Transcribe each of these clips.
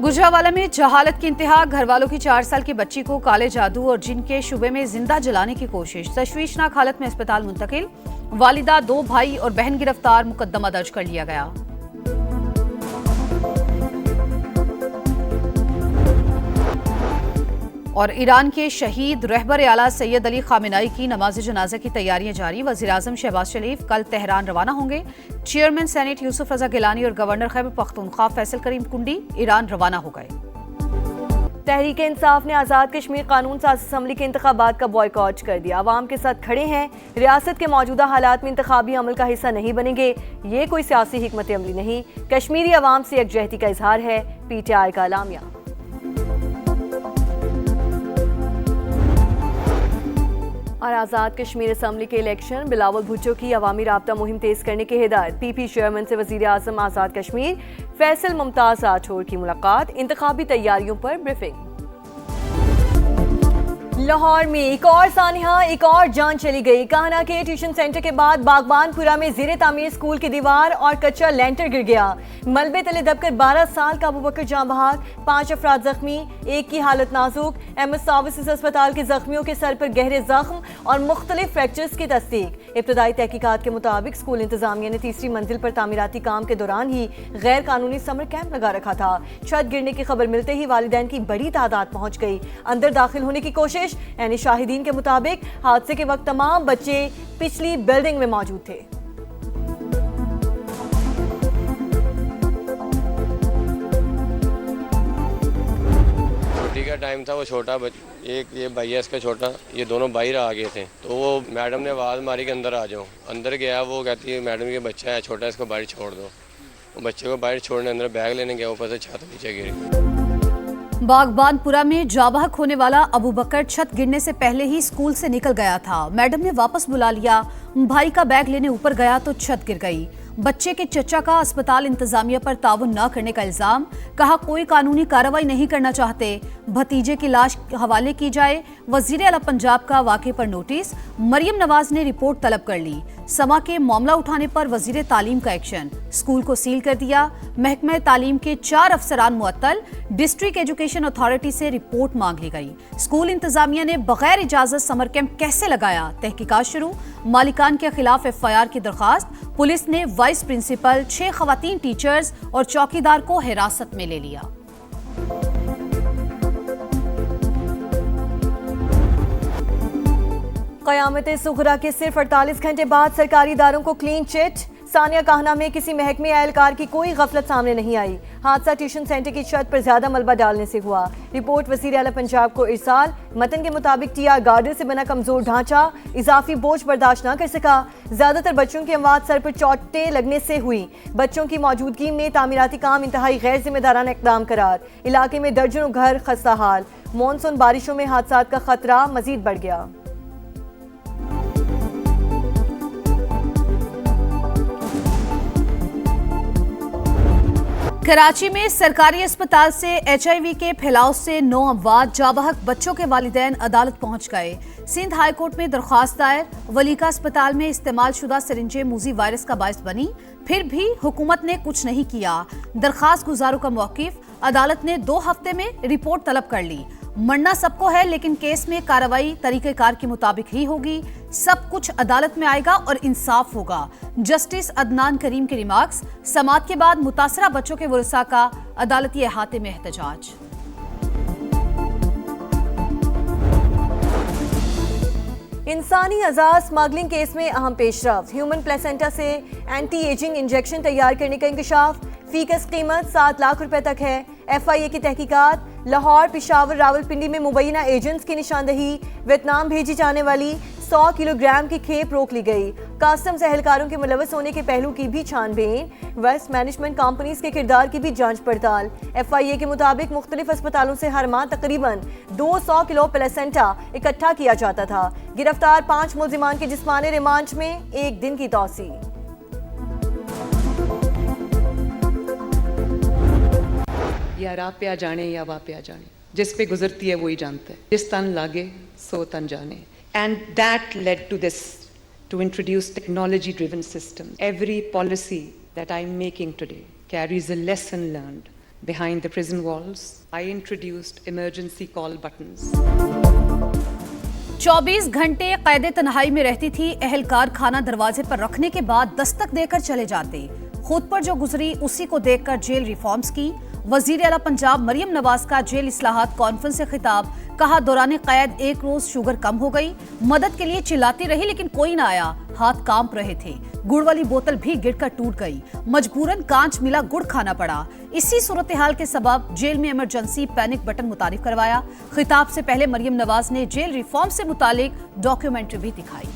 गुजरांवाला में जहालत की इंतहा, घर वालों की 4 साल की बच्ची को काले जादू और जिन के शुबे में जिंदा जलाने की कोशिश, तशवीशनाक हालत में अस्पताल मुंतकिल। वालिदा, 2 भाई और बहन गिरफ्तार, मुकदमा दर्ज कर लिया गया। और ईरान के शहीद रहबर आला सैयद अली खामेनेई की नमाज जनाजा की तैयारियां जारी। वज़ीर-ए-आज़म शहबाज शरीफ कल तेहरान रवाना होंगे। चेयरमैन सेनेट यूसुफ रजा गिलानी और गवर्नर खैबर पख्तूनख्वा फैसल करीम कुंडी ईरान रवाना हो गए। तहरीक इंसाफ ने आज़ाद कश्मीर कानून साज असम्बली के इंतखाबात का बॉयकॉट कर दिया। अवाम के साथ खड़े हैं, रियासत के मौजूदा हालात में इंतखाबी अमल का हिस्सा नहीं बनेंगे। ये कोई सियासी हिकमत अमली नहीं, कश्मीरी अवाम से यकजहती का इजहार है, PTI का एलामिया। और आज़ाद कश्मीर असम्बली के इलेक्शन, बिलावल भुट्टो की अवामी राब्ता मुहिम तेज करने की हिदायत। PP चेयरमैन से वज़ीर-ए-आज़म आज़ाद कश्मीर फैसल मुमताज़ राठौर की मुलाकात, इंतखाबी तैयारियों पर ब्रीफिंग। लाहौर में एक और सानिहा, एक और जान चली गई। काहना के ट्यूशन सेंटर के बाद बागबानपुरा में ज़ेरे तामीर स्कूल की दीवार और कच्चा लेंटर गिर गया। मलबे तले दबकर 12 साल का अबू बकर जान बहाक, 5 अफराद जख्मी, एक की हालत नाजुक। MS सर्विसेज अस्पताल के जख्मियों के सर पर गहरे जख्म और मुख्तलिफ फ्रैक्चर्स की तस्दीक। इब्तदाई तहकीकात के मुताबिक स्कूल इंतजामिया ने तीसरी मंजिल पर तामीराती काम के दौरान ही गैर कानूनी समर कैंप लगा रखा था। छत गिरने की खबर मिलते ही वालिदैन की बड़ी तादाद पहुंच गई। अंदर दाखिल होने की कोशिश, यानी शाहिदीन के मुताबिक हादसे के वक्त तमाम बच्चे पिछली बिल्डिंग में मौजूद थे। छुट्टी का टाइम था, वो छोटा एक ये भैया इसका छोटा, ये दोनों बाहर आ गए थे, तो वो मैडम ने आवाज़ मारी कि अंदर आ जाओ। अंदर गया, वो कहती है मैडम ये बच्चा है छोटा, इसको बाहर छोड़ दो। वो बच्चे को बाहर छोड़ने अंदर बैग लेने गया, ऊपर से छत नीचे गिरी। बागबानपुरा में जाबहक होने वाला अबू बकर छत गिरने से पहले ही स्कूल से निकल गया था। मैडम ने वापस बुला लिया, भाई का बैग लेने ऊपर गया तो छत गिर गई। बच्चे के चचा का अस्पताल इंतजामिया पर ताउन न करने का इल्जाम, कहा कोई कानूनी कार्रवाई नहीं करना चाहते, भतीजे की लाश हवाले की जाए। वजीर आला पंजाब का वाक़े पर नोटिस, मरियम नवाज ने रिपोर्ट तलब कर ली। समा के मामला उठाने पर वजीर तालीम का एक्शन, स्कूल को सील कर दिया। महकमा तालीम के 4 अफसरान मुअत्तल, डिस्ट्रिक्ट एजुकेशन अथॉरिटी से रिपोर्ट मांग ली गई। स्कूल इंतजामिया ने बगैर इजाजत समर कैंप कैसे लगाया, तहकीकात शुरू। मालिकान के खिलाफ FIR की दरखास्त, पुलिस ने वाइस प्रिंसिपल, 6 खवातीन टीचर्स और चौकीदार को हिरासत में ले लिया। क़यामत सुग़रा के सिर्फ 48 घंटे बाद सरकारी इदारों को क्लीन चिट। सानिया काहना में किसी महकमे एहलकार की कोई गफलत सामने नहीं आई। हादसा ट्यूशन सेंटर की छत पर ज्यादा मलबा डालने से हुआ। रिपोर्ट वज़ीर आला पंजाब को इरसाल। मतन के मुताबिक TR गार्डर से बना कमजोर ढांचा इजाफी बोझ बर्दाश्त न कर सका। ज्यादातर बच्चों की अमवात सर पर चोटें लगने से हुई। बच्चों की मौजूदगी में तामीराती काम इंतहाई गैर जिम्मेदाराना इकदाम करार। इलाके में दर्जनों घर खस्ता हाल। मानसून बारिशों में हादसात का खतरा मजीद बढ़ गया। कराची में सरकारी अस्पताल से HIV के फैलाव से 9 अमवात, जाबहक बच्चों के वालिदैन अदालत पहुंच गए। सिंध हाई कोर्ट में दरख्वास्त दायर, वलीका अस्पताल में इस्तेमाल शुदा सिरिंजें मूजी वायरस का बायस बनी, फिर भी हुकूमत ने कुछ नहीं किया। दरखास्त गुजारों का मौकिफ, अदालत ने 2 हफ्ते में रिपोर्ट तलब कर ली। मरना सबको है, लेकिन केस में कार्रवाई तरीक़ेकार के मुताबिक ही होगी। सब कुछ अदालत में आएगा और इंसाफ होगा। जस्टिस अदनान करीम के रिमार्क्स। समात के बाद मुतासरा बच्चों के वरसा का अदालती अहाते में एहतजाज। इंसानी अज़ा स्मगलिंग केस में अहम पेशरफ्त। ह्यूमन प्लेसेंटा से एंटी एजिंग इंजेक्शन तैयार करने का इंकशाफ। फीकस कीमत 7 लाख रुपए तक है। FIA की तहकीकात। लाहौर, पिशावर, रावलपिंडी में मुबैना एजेंट्स की निशानदही। वियतनाम भेजी जाने वाली 100 किलोग्राम की खेप रोक ली गई। कस्टम्स एहलकारों के मुलव्वस होने के पहलू की भी छानबीन। वेस्ट मैनेजमेंट कंपनीज के किरदार की भी जांच पड़ताल। FIA के मुताबिक मुख्तलिफ अस्पतालों से हर माह तकरीबन 200 किलो प्लेसेंटा इकट्ठा किया जाता था। गिरफ्तार 5 मुल्जिमान के जिस्मानी रिमांड में 1 दिन की तौसी। या राह पे आ जाने या वाह पे आ जाने, जिस पे गुजरती है वही जानता है। जिस तन लागे सो तन जाने। And that led to this, to introduce technology-driven systems. Every policy that I'm making today carries a lesson learned behind the prison walls. I introduced emergency call buttons. 24 घंटे कैद तन्हाई में रहती थी एहलकार। खाना दरवाजे पर रखने के बाद दस्तक देकर चले जाते। खुद पर जो गुजरी उसी को देखकर जेल रिफॉर्म्स की। वजीर आला पंजाब मरियम नवाज का जेल इस्लाहात कॉन्फ्रेंस से खिताब। कहा दौरान कैद एक रोज शुगर कम हो गई। मदद के लिए चिल्लाती रही लेकिन कोई ना आया। हाथ कांप रहे थे। गुड़ वाली बोतल भी गिरकर टूट गई। मजबूरन कांच मिला गुड़ खाना पड़ा। इसी सूरत हाल के सबब जेल में इमरजेंसी पैनिक बटन मुतारिफ करवाया। खिताब से पहले मरियम नवाज ने जेल रिफॉर्म से मुतालिक डॉक्यूमेंट्री भी दिखाई।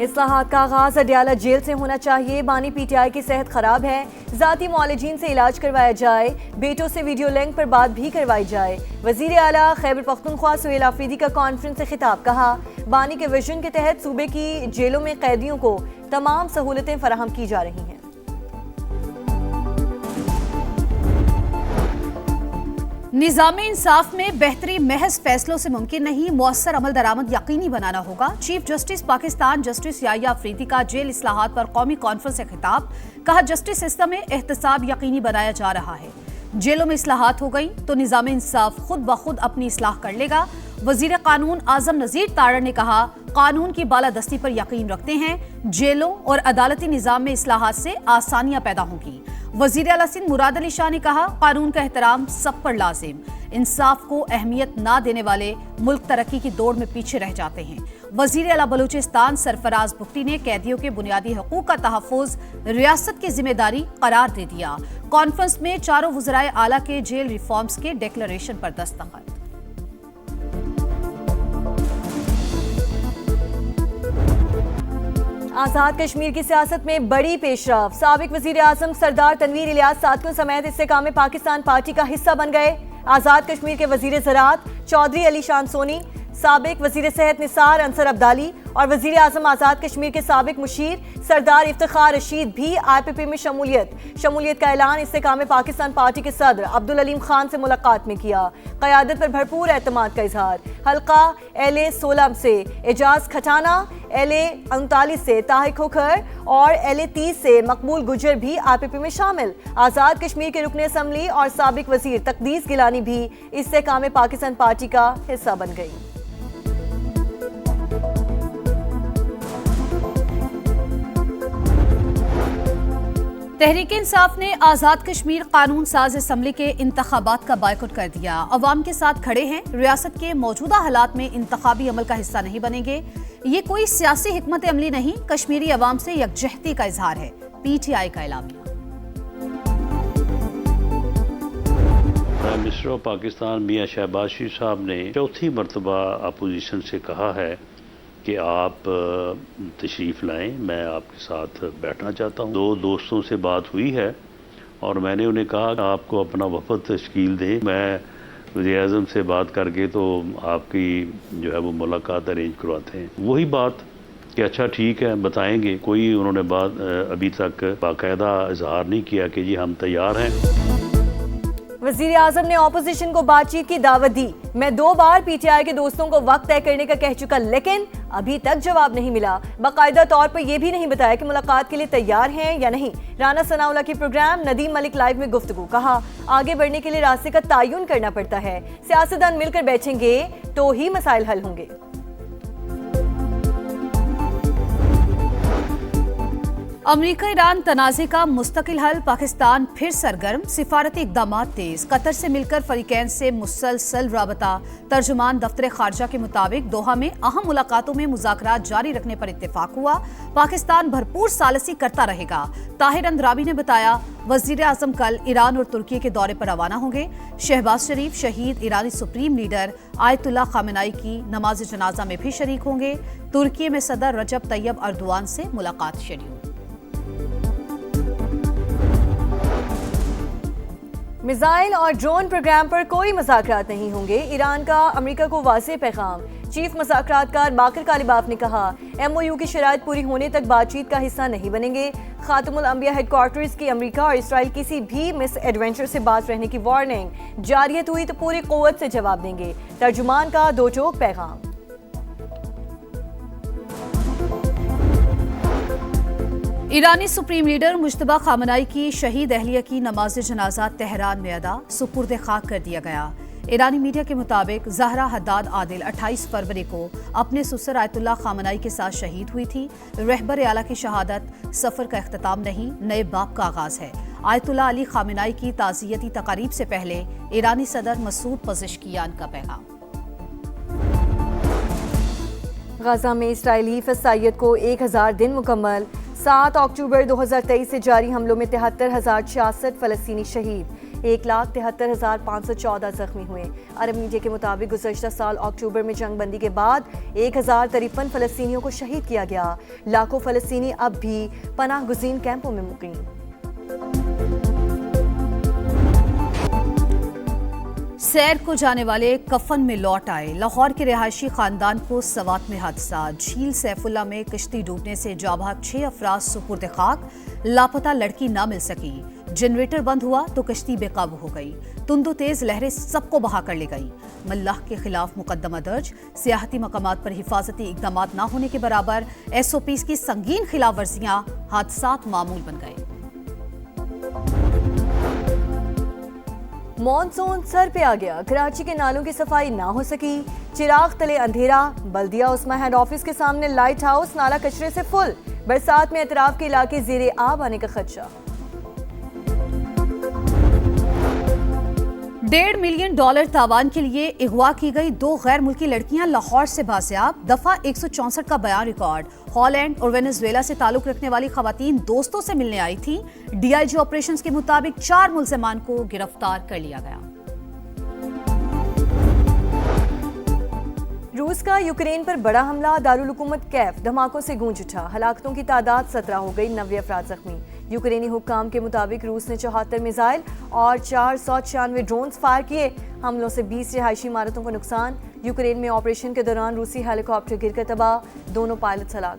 इस्लाहात का आगाज अडयाला जेल से होना चाहिए। बानी पीटीआई की सेहत खराब है, जाती मुआलिजीन से इलाज करवाया जाए। बेटों से वीडियो लिंक पर बात भी करवाई जाए। वजीर आला खैबर पख्तूनख्वा सुहेल आफरीदी का कॉन्फ्रेंस से खिताब। कहा बानी के विजन के तहत सूबे की जेलों में कैदियों को तमाम सहूलतें फराहम की जा रही हैं। निज़ामे इंसाफ में बेहतरी महज फैसलों से मुमकिन नहीं, मुअस्सर अमल दरामद यकीनी बनाना होगा। Chief justice Pakistan justice Yahya Afridi का जेल इस्लाहात पर कौमी कॉन्फ्रेंस से खिताब। कहा जस्टिस सिस्टम में एहतसाब यकीनी बनाया जा रहा है। जेलों में इस्लाहात हो गई तो निज़ामे इंसाफ खुद ब खुद अपनी इस्लाह कर लेगा। वजीर कानून आजम नजीर तारड़ ने कहा कानून की बालादस्ती पर यकीन रखते हैं। जेलों और अदालती निज़ाम में इस्लाहात से आसानियां पैदा होंगी। वजीर आला सिंध मुराद अली शाह ने कहा कानून का एहतराम सब पर लाजिम। इंसाफ को अहमियत ना देने वाले मुल्क तरक्की की दौड़ में पीछे रह जाते हैं। वजीर आला बलूचिस्तान सरफराज बुख्ती ने कैदियों के बुनियादी हकूक का तहफ़्फ़ुज़ रियासत की जिम्मेदारी करार दे दिया। कॉन्फ्रेंस में चारों वज़राए आला के जेल रिफॉर्म्स के डिक्लेरेशन पर दस्तखत। आजाद कश्मीर की सियासत में बड़ी पेशरफ। साबिक वजीर आजम सरदार तनवीर इलियास साथियों समेत इस्तेकाम पाकिस्तान पार्टी का हिस्सा बन गए। आजाद कश्मीर के वजीर ज़राअत चौधरी अली शान सोनी, साबिक वजीर सेहत निसार अंसर अब्दाली और वजीर आजम आजाद कश्मीर के साबिक मुशीर सरदार इफ्तिखार रशीद भी IPP में शमूलियत का ऐलान इस्तेकाम पाकिस्तान पार्टी के सदर अब्दुल अलीम खान से मुलाकात में किया। क़यादत पर भरपूर एतमाद का इजहार। हल्का LA 16 से एजाज खटाना, LA 39 से ताहिर खोखर और LA 30 से मकबूल गुजर भी IPP में शामिल। आज़ाद कश्मीर के रुकन असम्बली और साबिक वजीर तकदीस गिलानी भी इस्तेकाम पाकिस्तान पार्टी का हिस्सा बन गई। तहरीक इंसाफ ने आज़ाद कश्मीर कानून साज असम्बली के इंतखाबात का बायकॉट कर दिया। अवाम के साथ खड़े हैं। रियासत के मौजूदा हालात में इंतखाबी अमल का हिस्सा नहीं बनेंगे। ये कोई सियासी हिकमत अमली नहीं, कश्मीरी अवाम से यकजहती का इजहार है। PTI का एलामिया। प्राइम मिनिस्टर ऑफ पाकिस्तान मियां शहबाज शरीफ साहब ने चौथी मरतबा अपोजिशन से कहा है कि आप तशरीफ़ लाएं, मैं आपके साथ बैठना चाहता हूं। 2 दोस्तों से बात हुई है और मैंने उन्हें कहा कि आपको अपना वफद तश्कील दें। मैं वज़ीर-ए-आज़म से बात करके तो आपकी जो है वो मुलाकात अरेंज करवाते हैं। वही बात कि अच्छा ठीक है बताएंगे। कोई उन्होंने बात अभी तक बाकायदा इजहार नहीं किया कि जी हम तैयार हैं। वजीर आजम ने ऑपोजिशन को बातचीत की दावत दी। मैं 2 बार PTI के दोस्तों को वक्त तय करने का कह चुका, लेकिन अभी तक जवाब नहीं मिला। बाकायदा तौर पर यह भी नहीं बताया कि मुलाकात के लिए तैयार हैं या नहीं। राना सनाउल्लाह की प्रोग्राम नदीम मलिक लाइव में गुफ्तगू। कहा आगे बढ़ने के लिए रास्ते का तयन करना पड़ता है। सियासतदान मिलकर बैठेंगे तो ही मसाइल हल होंगे। अमेरिका ईरान तनाज़े का मुस्तकिल हल। पाकिस्तान फिर सरगर्म। सिफारती इक़दामात तेज। कतर से मिलकर फरीकैन से मुसलसल राबता। तर्जुमान दफ्तर खारजा के मुताबिक दोहा में अहम मुलाकातों में मुज़ाकरात जारी रखने पर इत्तेफाक हुआ। पाकिस्तान भरपूर सालसी करता रहेगा। ताहिर अंद्राबी ने बताया वज़ीर आज़म कल ईरान और तुर्की के दौरे पर रवाना होंगे। शहबाज शरीफ शहीद ईरानी सुप्रीम लीडर आयतुल्लाह खामेनाई की नमाज जनाजा में भी शरीक होंगे। तुर्की में सदर रजब तैयब अर्दोआन से मुलाकात शेड्यूल। मिसाइल और ड्रोन प्रोग्राम पर कोई मुज़ाकरात नहीं होंगे। ईरान का अमेरिका को वाज़ेह पैगाम। चीफ मुज़ाकरातकार बाकर कालिबाफ ने कहा MOU की शराइत पूरी होने तक बातचीत का हिस्सा नहीं बनेंगे। खातमुल अंबिया हेडक्वार्टर्स की अमेरिका और इसराइल किसी भी मिस एडवेंचर से बात रहने की वार्निंग। जारियत हुई तो पूरी क़ुव्वत से जवाब देंगे। तर्जुमान का 2 टोक पैगाम। ईरानी सुप्रीम लीडर मुज्तबा खामनाई की शहीद अहलिया की नमाज जनाजा तेहरान में अदा सुपुर्द खाक कर दिया गया। ईरानी मीडिया के मुताबिक ज़हरा हद्दाद आदिल 28 फरवरी को अपने ससुर आयतुल्लाह खामनाई के साथ शहीद हुई थी। रहबर आला की शहादत सफ़र का इख्तिताम नहीं, नए बाब का आगाज है। आयतुल्लाह अली खामनाई की ताज़ियती तकारीब से पहले ईरानी सदर मसूद पज़ेश्कियान का पैगाम। गाजा में इसराइली फसाइयत को 1000 दिन मुकम्मल। 7 अक्टूबर 2023 से जारी हमलों में 73,066 फ़लस्तीनी शहीद, 1,73,514 जख्मी हुए। अरब मीडिया के मुताबिक गुज़श्ता साल अक्टूबर में जंगबंदी के बाद 1053 फ़लस्तीनियों को शहीद किया गया। लाखों फ़लस्तीनी अब भी पनाह गुज़ीन कैंपों में मुकीम। सैर को जाने वाले कफन में लौट आए। लाहौर के रिहायशी खानदान को सवात में हादसा। झील सैफुल्ला में किश्ती डूबने से जाबाक 6 अफराद सुपुर्द खाक, लापता लड़की ना मिल सकी। जनरेटर बंद हुआ तो किश्ती बेकाबू हो गई। तुंदो तेज लहरें सबको बहा कर ले गई। मल्लाह के खिलाफ मुकदमा दर्ज। सियाहती मकामात पर हिफाजती इकदाम ना होने के बराबर SOPs की संगीन खिलाफ वर्जियां, हादसात मामूल बन गए। मॉनसून सर पे आ गया। कराची के नालों की सफाई ना हो सकी। चिराग तले अंधेरा। बल्दिया उस्मा हेड ऑफिस के सामने लाइट हाउस नाला कचरे से फुल। बरसात में एतराफ के इलाके ज़ेरे आब आने का खदशा। $1.5 मिलियन तावान के लिए अगवा की गई 2 गैर मुल्की लड़कियां लाहौर से बाजियाब। दफा 164 का बयान रिकॉर्ड। हॉलैंड और वेनेजुएला से ताल्लुक रखने वाली खवातीन दोस्तों से मिलने आई थी। DIG ऑपरेशंस के मुताबिक 4 मुल्ज़िमान को गिरफ्तार कर लिया गया। रूस का यूक्रेन पर बड़ा हमला। दारुल हुकूमत कैफ धमाकों से गूंज उठा। हलाकतों की तादाद 17 हो गई, 90 अफराद जख्मी। यूक्रेनी हुक्काम के मुताबिक रूस ने 74 मिसाइल और 496 ड्रोन्स फायर किए। हमलों से 20 रिहायशी इमारतों को नुकसान। यूक्रेन में ऑपरेशन के दौरान रूसी हेलीकॉप्टर गिरकर तबाह, दोनों पायलट हलाक।